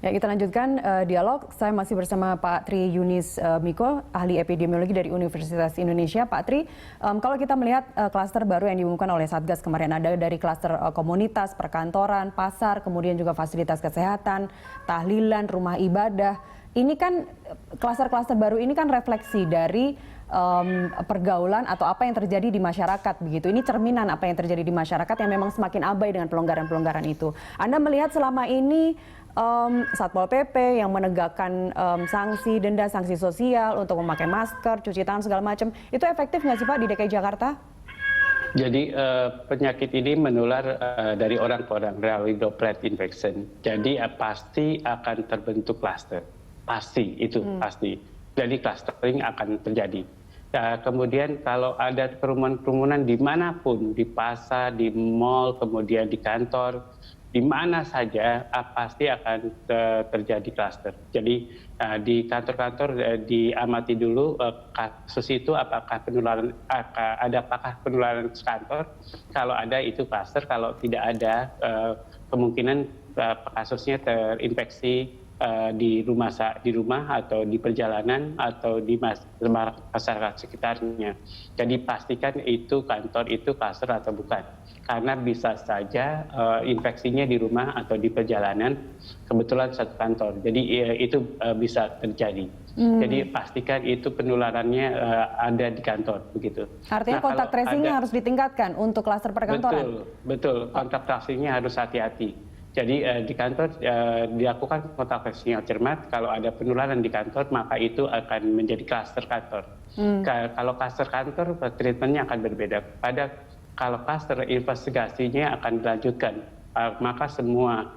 Ya, kita lanjutkan dialog. Saya masih bersama Pak Tri Yunis Miko, ahli epidemiologi dari Universitas Indonesia. Pak Tri, kalau kita melihat klaster baru yang diumumkan oleh Satgas kemarin, ada dari klaster komunitas, perkantoran, pasar, kemudian juga fasilitas kesehatan, tahlilan, rumah ibadah. Ini kan klaster-klaster baru ini kan refleksi dari pergaulan atau apa yang terjadi di masyarakat begitu. Ini cerminan apa yang terjadi di masyarakat yang memang semakin abai dengan pelonggaran-pelonggaran itu. Anda melihat selama ini Satpol PP yang menegakkan sanksi denda, sanksi sosial untuk memakai masker, cuci tangan segala macam, itu efektif nggak sih Pak di DKI Jakarta? Jadi penyakit ini menular dari orang ke orang melalui droplet infection. Jadi pasti akan terbentuk klaster, pasti itu pasti. Jadi clustering akan terjadi. Kemudian kalau ada kerumunan-kerumunan dimanapun, di pasar, di mall, kemudian di kantor, di mana saja pasti akan terjadi klaster. Jadi di kantor-kantor diamati dulu kasus itu apakah penularan, apakah penularan kantor. Kalau ada itu klaster, kalau tidak ada kemungkinan kasusnya terinfeksi di rumah atau di perjalanan atau di masyarakat sekitarnya. Jadi pastikan itu kantor itu klaster atau bukan. Karena bisa saja infeksinya di rumah atau di perjalanan kebetulan satu kantor. Jadi itu bisa terjadi. Jadi pastikan itu penularannya ada di kantor begitu. Artinya kontak tracingnya harus ditingkatkan untuk klaster perkantoran. Betul. Kontak tracingnya harus hati-hati. Jadi di kantor dilakukan kontak tracing yang cermat. Kalau ada penularan di kantor, maka itu akan menjadi klaster kantor. Kalau klaster kantor, treatmentnya akan berbeda. Kalau klaster, investigasinya akan dilanjutkan. Maka semua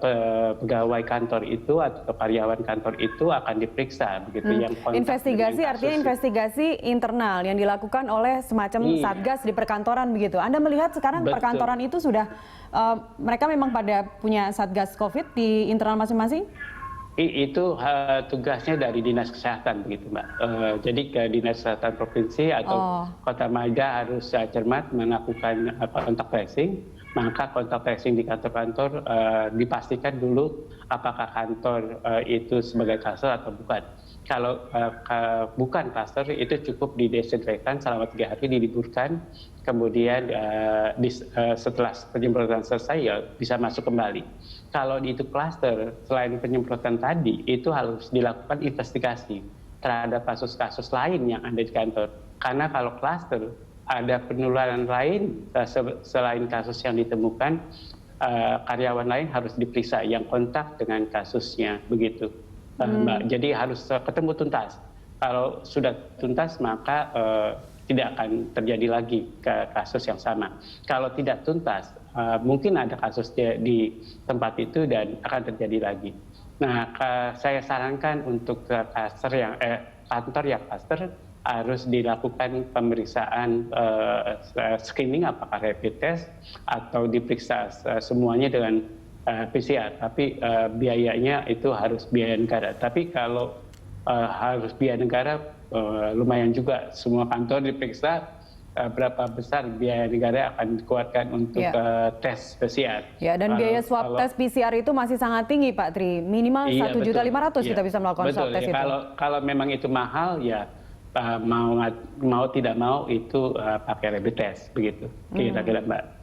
pegawai kantor itu atau karyawan kantor itu akan diperiksa. Begitu. Investigasi artinya investigasi internal yang dilakukan oleh semacam Satgas di perkantoran begitu. Anda melihat sekarang perkantoran itu sudah mereka memang pada punya Satgas COVID di internal masing-masing? Itu tugasnya dari Dinas Kesehatan begitu, Mbak. Jadi ke Dinas Kesehatan Provinsi atau Kota Maja harus cermat melakukan kontak tracing. Maka kontak tracing di kantor-kantor dipastikan dulu apakah kantor itu sebagai klaster atau bukan. Kalau bukan klaster itu cukup didesinfektan selama 3 hari, diliburkan, kemudian setelah penyemprotan selesai ya bisa masuk kembali. Kalau itu klaster, selain penyemprotan tadi itu harus dilakukan investigasi terhadap kasus-kasus lain yang ada di kantor. Karena kalau klaster ada penularan lain selain kasus yang ditemukan, karyawan lain harus diperiksa yang kontak dengan kasusnya begitu. Mbak. Jadi harus ketemu tuntas. Kalau sudah tuntas maka tidak akan terjadi lagi ke kasus yang sama. Kalau tidak tuntas, mungkin ada kasus di tempat itu dan akan terjadi lagi. Nah, saya sarankan untuk klaster yang kantor yang klaster harus dilakukan pemeriksaan screening apakah rapid test atau diperiksa semuanya dengan PCR, tapi biayanya itu harus biaya negara. Tapi kalau harus biaya negara, lumayan juga semua kantor diperiksa, berapa besar biaya negara akan dikeluarkan untuk tes PCR. Ya, dan biaya swab tes PCR itu masih sangat tinggi, Pak Tri. Minimal 1.500.000 kita bisa melakukan swab tes itu. Kalau memang itu mahal, ya mau tidak mau itu pakai rapid test, begitu. Kira-kira, Mbak.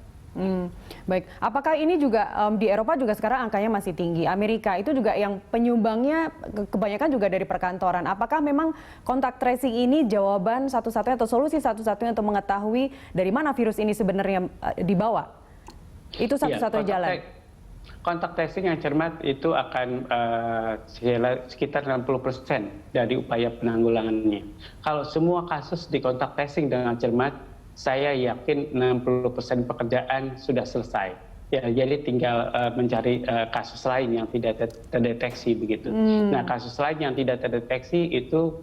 Baik, apakah ini juga di Eropa juga sekarang angkanya masih tinggi? Amerika itu juga yang penyumbangnya kebanyakan juga dari perkantoran. Apakah memang kontak tracing ini jawaban satu-satunya atau solusi satu-satunya untuk mengetahui dari mana virus ini sebenarnya dibawa? Itu satu-satunya jalan. Kontak tracing yang cermat itu akan sekitar 60% dari upaya penanggulangannya. Kalau semua kasus di kontak tracing dengan cermat, saya yakin 60% pekerjaan sudah selesai. Ya, jadi tinggal mencari kasus lain yang tidak terdeteksi begitu. Nah, kasus lain yang tidak terdeteksi itu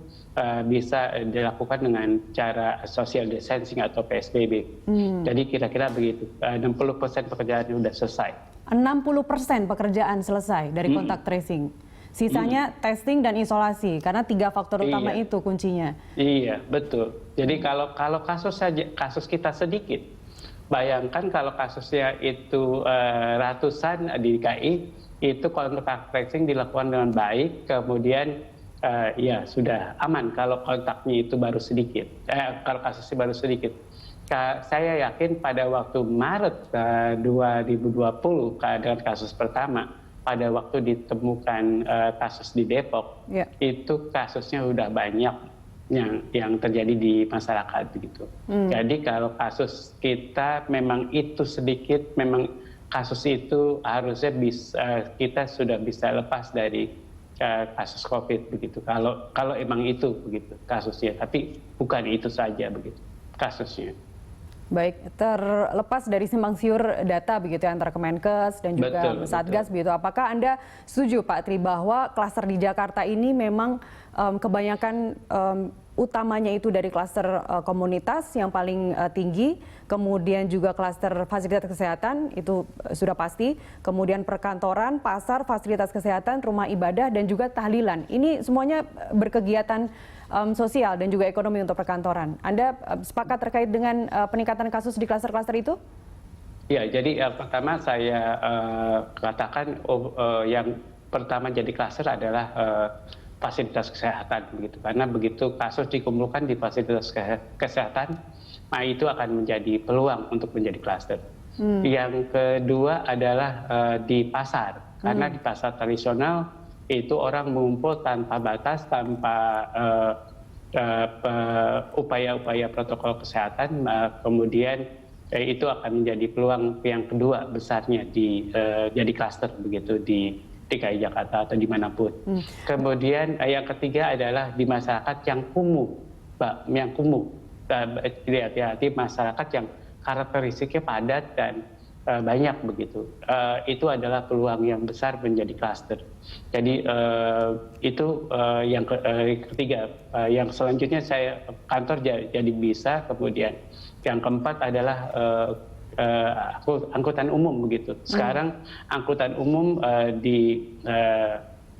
bisa dilakukan dengan cara social distancing atau PSBB. Jadi kira-kira begitu. 60% pekerjaan sudah selesai. 60% pekerjaan selesai dari kontak tracing. Sisanya testing dan isolasi, karena 3 faktor utama itu kuncinya. Iya, betul. Jadi kalau kasus kita sedikit, bayangkan kalau kasusnya itu ratusan di DKI, itu kontak tracing dilakukan dengan baik, kemudian ya sudah aman kalau kontaknya itu baru sedikit, kalau kasusnya baru sedikit. Saya yakin pada waktu Maret 2020 dengan kasus pertama, pada waktu ditemukan kasus di Depok, itu kasusnya sudah banyak yang terjadi di masyarakat begitu. Jadi kalau kasus kita memang itu sedikit, memang kasus itu harusnya kita sudah bisa lepas dari kasus COVID begitu. Kalau emang itu begitu kasusnya, tapi bukan itu saja begitu kasusnya. Baik, terlepas dari simpang siur data begitu ya, antara Kemenkes dan juga Satgas begitu, apakah Anda setuju Pak Tri bahwa klaster di Jakarta ini memang kebanyakan utamanya itu dari klaster komunitas yang paling tinggi, kemudian juga klaster fasilitas kesehatan itu sudah pasti, kemudian perkantoran, pasar, fasilitas kesehatan, rumah ibadah dan juga tahlilan. Ini semuanya berkegiatan sosial dan juga ekonomi untuk perkantoran. Anda sepakat terkait dengan peningkatan kasus di klaster-klaster itu? Ya, jadi pertama saya katakan yang pertama jadi klaster adalah fasilitas kesehatan begitu. Karena begitu kasus dikumpulkan di fasilitas kesehatan, nah itu akan menjadi peluang untuk menjadi klaster. Yang kedua adalah di pasar. Karena di pasar tradisional itu orang mengumpul tanpa batas, tanpa upaya-upaya protokol kesehatan, kemudian itu akan menjadi peluang yang kedua besarnya jadi klaster begitu di DKI Jakarta atau dimanapun. Kemudian yang ketiga adalah di masyarakat yang kumuh, yang kumuh. Hati-hati masyarakat yang karakteristiknya padat dan banyak begitu. Itu adalah peluang yang besar menjadi klaster. Jadi itu yang ketiga. Yang selanjutnya kantor jadi bisa. Kemudian yang keempat adalah angkutan umum begitu. Sekarang angkutan umum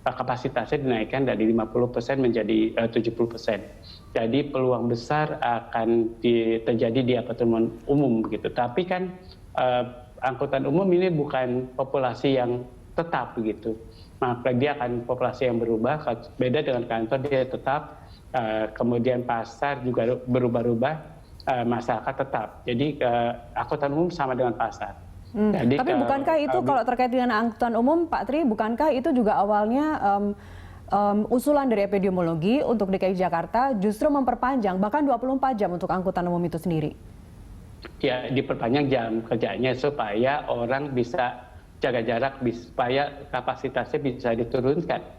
kapasitasnya dinaikkan dari 50% menjadi 70%. Jadi peluang besar akan terjadi di angkutan umum begitu. Tapi kan angkutan umum ini bukan populasi yang tetap begitu. Maka dia akan populasi yang berubah. Beda dengan kantor, dia tetap. Kemudian pasar juga berubah-ubah. Masyarakat tetap. Jadi angkutan umum sama dengan pasar. Jadi, tapi bukankah itu kalau terkait dengan angkutan umum, Pak Tri, bukankah itu juga awalnya usulan dari epidemiologi untuk DKI Jakarta justru memperpanjang bahkan 24 jam untuk angkutan umum itu sendiri? Ya, diperpanjang jam kerjanya supaya orang bisa jaga jarak, supaya kapasitasnya bisa diturunkan.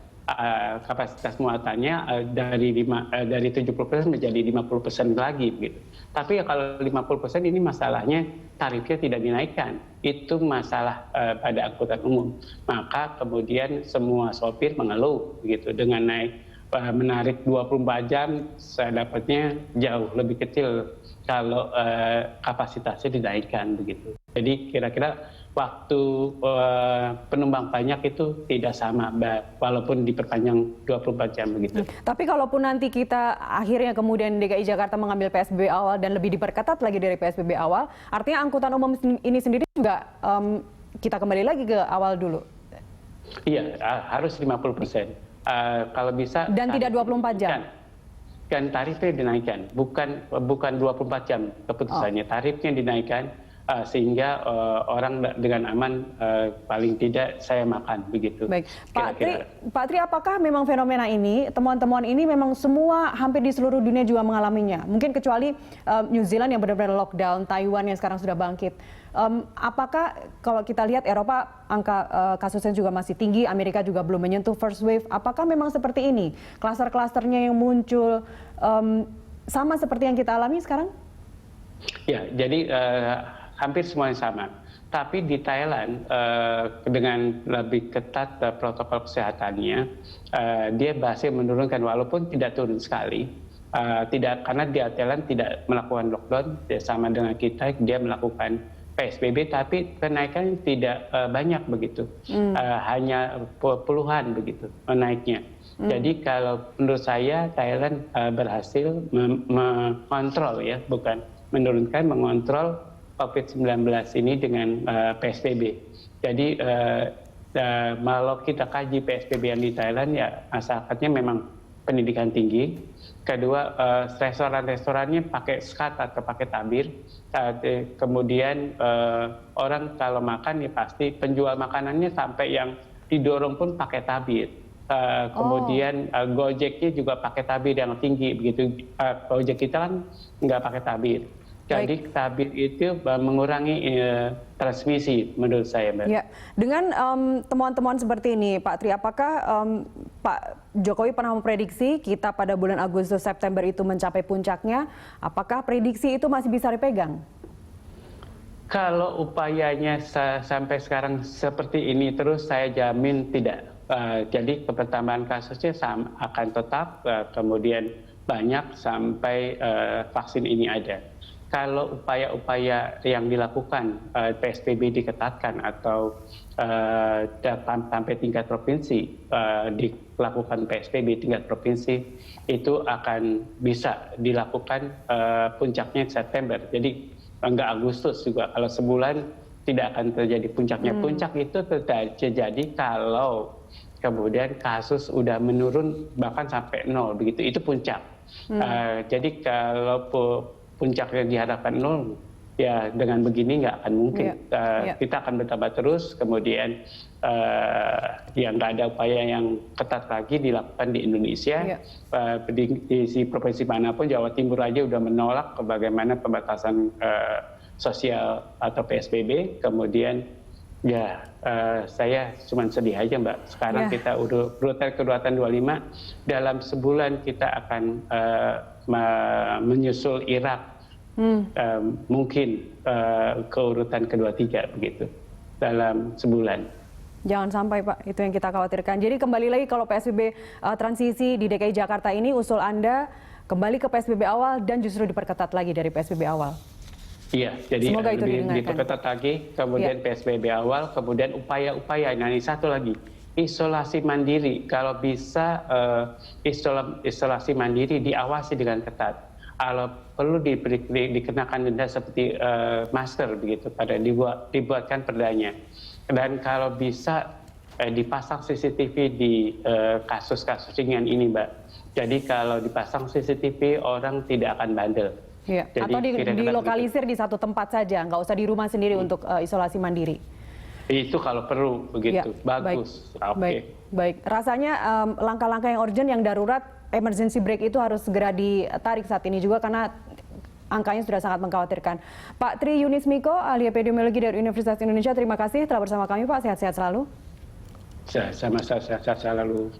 Kapasitas muatannya dari 70% menjadi 50% lagi begitu. Tapi ya kalau 50% ini masalahnya tarifnya tidak dinaikkan. Itu masalah pada angkutan umum. Maka kemudian semua sopir mengeluh begitu dengan menarik 24 jam, saya dapatnya jauh lebih kecil kalau kapasitasnya dinaikkan begitu. Jadi kira-kira waktu penumpang banyak itu tidak sama, walaupun diperpanjang 24 jam begitu. Tapi kalaupun nanti kita akhirnya kemudian DKI Jakarta mengambil PSBB awal dan lebih diperketat lagi dari PSBB awal, artinya angkutan umum ini sendiri juga kita kembali lagi ke awal dulu? Iya, harus 50%. Kalau bisa. Dan tidak 24 jam? Dan tarifnya dinaikkan, bukan 24 jam keputusannya. Tarifnya dinaikkan sehingga orang dengan aman paling tidak saya makan begitu. Baik, Pak Tri, apakah memang fenomena ini, temuan-temuan ini memang semua hampir di seluruh dunia juga mengalaminya? Mungkin kecuali New Zealand yang benar-benar lockdown, Taiwan yang sekarang sudah bangkit. Apakah kalau kita lihat Eropa angka kasusnya juga masih tinggi, Amerika juga belum menyentuh first wave. Apakah memang seperti ini? Klaster-klasternya yang muncul sama seperti yang kita alami sekarang? Ya, jadi hampir semuanya sama. Tapi di Thailand dengan lebih ketat protokol kesehatannya, dia berhasil menurunkan walaupun tidak turun sekali. Karena di Thailand tidak melakukan lockdown, sama dengan kita, dia melakukan PSBB, tapi kenaikan tidak banyak begitu, hanya puluhan begitu naiknya. Jadi kalau menurut saya Thailand berhasil mengontrol, ya, bukan menurunkan, mengontrol COVID-19 ini dengan PSBB. Jadi kalau kita kaji PSBB yang di Thailand ya masyarakatnya memang pendidikan tinggi. Kedua, restoran-restorannya pakai skat atau pakai tabir. Kemudian orang kalau makan ya pasti penjual makanannya sampai yang didorong pun pakai tabir. Kemudian Gojeknya juga pakai tabir yang tinggi begitu. Gojek kita kan nggak pakai tabir. Jadi tabir itu mengurangi transmisi menurut saya, Mbak. Ya, dengan temuan-temuan seperti ini, Pak Tri, apakah Pak Jokowi pernah memprediksi kita pada bulan Agustus September itu mencapai puncaknya? Apakah prediksi itu masih bisa dipegang? Kalau upayanya sampai sekarang seperti ini terus, saya jamin tidak. Jadi pertambahan kasusnya akan tetap, kemudian banyak sampai vaksin ini ada. Kalau upaya-upaya yang dilakukan PSBB diketatkan atau sampai tingkat provinsi dilakukan PSBB tingkat provinsi itu akan bisa dilakukan puncaknya September. Jadi enggak Agustus juga. Kalau sebulan tidak akan terjadi puncaknya. Puncak itu terjadi kalau kemudian kasus udah menurun bahkan sampai 0 begitu. Itu puncak. Jadi kalau puncaknya diharapkan 0, ya dengan begini nggak akan mungkin. Kita akan bertambah terus, kemudian ya nggak ada upaya yang ketat lagi dilakukan di Indonesia. Di provinsi manapun, Jawa Timur aja udah menolak bagaimana pembatasan sosial atau PSBB. Kemudian ya saya cuma sedih aja, Mbak. Sekarang kita urutan ke-25, dalam sebulan kita akan menyusul Irak, mungkin ke urutan ke-23 begitu dalam sebulan. Jangan sampai, Pak, itu yang kita khawatirkan. Jadi kembali lagi, kalau PSBB transisi di DKI Jakarta ini, usul Anda kembali ke PSBB awal dan justru diperketat lagi dari PSBB awal. Iya, jadi lebih diperketat lagi, kemudian PSBB awal, kemudian upaya-upaya. Nah, ini satu lagi, isolasi mandiri. Kalau bisa isolasi mandiri diawasi dengan ketat. Kalau perlu dikenakan denda seperti masker begitu, pada dibuatkan perdanya. Dan kalau bisa dipasang CCTV di kasus-kasus ringan ini, Mbak. Jadi kalau dipasang CCTV, orang tidak akan bandel. Ya. Atau dilokalisir di satu tempat saja, nggak usah di rumah sendiri untuk isolasi mandiri. Itu kalau perlu begitu, bagus. Baik. Rasanya langkah-langkah yang urgent, yang darurat, emergency break itu harus segera ditarik saat ini juga karena angkanya sudah sangat mengkhawatirkan. Pak Tri Yunis Miko, ahli epidemiologi dari Universitas Indonesia, terima kasih telah bersama kami, Pak. Sehat-sehat selalu. Sama-sama, sehat selalu.